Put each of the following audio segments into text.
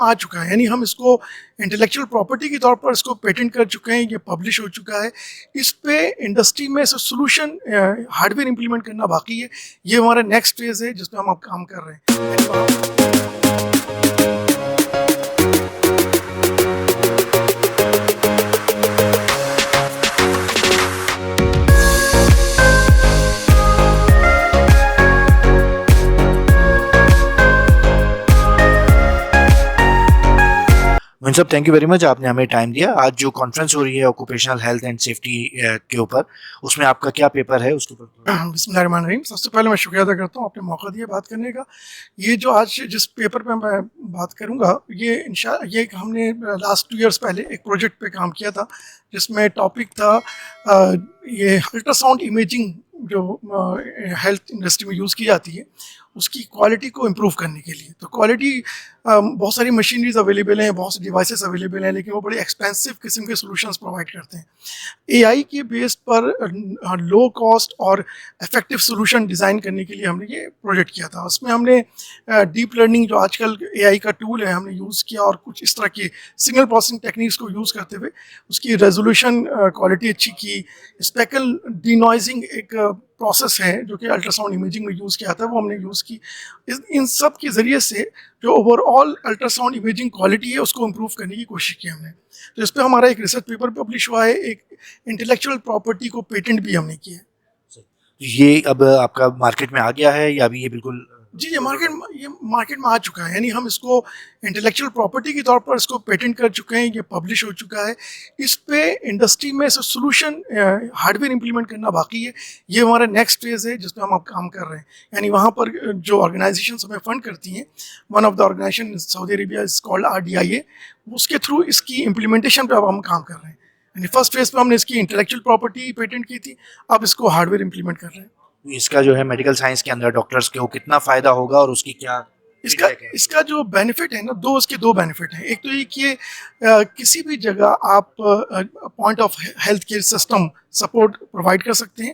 आ चुका है, यानी हम इसको इंटेलेक्चुअल प्रॉपर्टी के तौर पर इसको पेटेंट कर चुके हैं, ये पब्लिश हो चुका है। इस पे इंडस्ट्री में सोल्यूशन हार्डवेयर इंप्लीमेंट करना बाकी है। ये हमारा नेक्स्ट फेज है जिसमें हम अब काम कर रहे हैं। मोइन साहब, थैंक यू वेरी मच, आपने हमें टाइम दिया। आज जो कॉन्फ्रेंस हो रही है ऑक्यूपेशनल हेल्थ एंड सेफ्टी के ऊपर, उसमें आपका क्या पेपर है उसके ऊपर? बिस्मिल्लाहिर्रहमानिर्रहीम। सबसे पहले मैं शुक्रिया अदा करता हूँ आपने मौका दिया बात करने का। ये जो आज जिस पेपर पे मैं बात करूँगा, ये हमने लास्ट 2 इयर्स पहले एक प्रोजेक्ट पे काम किया था, जिसमें टॉपिक था ये अल्ट्रासाउंड इमेजिंग जो हेल्थ इंडस्ट्री में यूज़ की जाती है, उसकी क्वालिटी को इम्प्रूव करने के लिए। तो क्वालिटी बहुत सारी मशीनरीज अवेलेबल हैं, बहुत से डिवाइसेस अवेलेबल हैं, लेकिन वो बड़े एक्सपेंसिव किस्म के सॉल्यूशंस प्रोवाइड करते हैं। एआई के बेस पर लो कॉस्ट और इफेक्टिव सॉल्यूशन डिज़ाइन करने के लिए हमने ये प्रोजेक्ट किया था। उसमें हमने डीप लर्निंग जो आजकल एआई का टूल है हमने यूज़ किया, और कुछ इस तरह की सिग्नल प्रोसेसिंग टेक्निक्स को यूज़ करते हुए उसकी रेजोल्यूशन क्वालिटी अच्छी की। स्पेकल डिनॉइजिंग एक प्रोसेस है जो कि अल्ट्रासाउंड इमेजिंग में यूज़ किया था, वो हमने यूज़ की। इन सब के ज़रिए से जो ओवरऑल अल्ट्रासाउंड इमेजिंग क्वालिटी है उसको इम्प्रूव करने की कोशिश की हमने। तो इस पर हमारा एक रिसर्च पेपर पब्लिश हुआ है, एक इंटेलेक्चुअल प्रॉपर्टी को पेटेंट भी हमने किया है। ये अब आपका मार्केट में आ गया है या अभी ये बिल्कुल? जी, ये मार्केट में आ चुका है, यानी हम इसको इंटेलेक्चुअल प्रॉपर्टी के तौर पर इसको पेटेंट कर चुके हैं, ये पब्लिश हो चुका है। इस पे इंडस्ट्री में सोल्यूशन हार्डवेयर इंप्लीमेंट करना बाकी है। ये हमारा नेक्स्ट फेज है जिसमें हम अब काम कर रहे हैं। यानी वहाँ पर जो ऑर्गेनाइजेशन हमें फंड करती हैं, one of the organization Saudi Arabia is called RDIA, उसके थ्रू इसकी इम्प्लीमेंटेशन पर अब हम काम कर रहे हैं। यानी फर्स्ट फेज पे हमने इसकी इंटेलेक्चुअल प्रॉपर्टी पेटेंट की थी, अब इसको हार्डवेयर इंप्लीमेंट कर रहे हैं। इसका जो है मेडिकल साइंस के अंदर डॉक्टर्स को कितना फायदा होगा और उसकी क्या इसका जो बेनिफिट है ना, इसके दो बेनिफिट हैं। एक तो ये कि किसी भी जगह आप point of health care system support provide कर सकते हैं,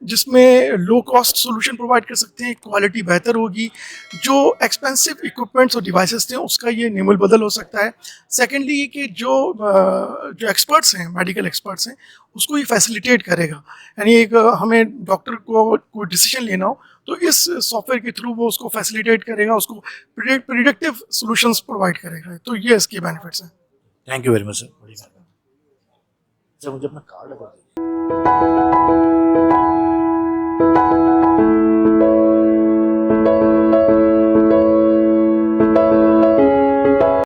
जिसमें लो कॉस्ट सॉल्यूशन प्रोवाइड कर सकते हैं, क्वालिटी बेहतर होगी। जो एक्सपेंसिव इक्विपमेंट्स और डिवाइसेस थे उसका ये निमुल बदल हो सकता है। सेकेंडली ये कि जो एक्सपर्ट्स हैं, मेडिकल एक्सपर्ट्स हैं, उसको ये फैसिलिटेट करेगा। यानी एक हमें डॉक्टर को कोई डिसीजन लेना हो तो इस सॉफ्टवेयर के थ्रू वो उसको फैसिलिटेट करेगा, उसको प्रिडिक्टिव सॉल्यूशंस प्रोवाइड करेगा। तो ये इसके बेनिफिट्स हैं। Thank you very much sir. मुझे अपना कार्ड लगा दीजिए।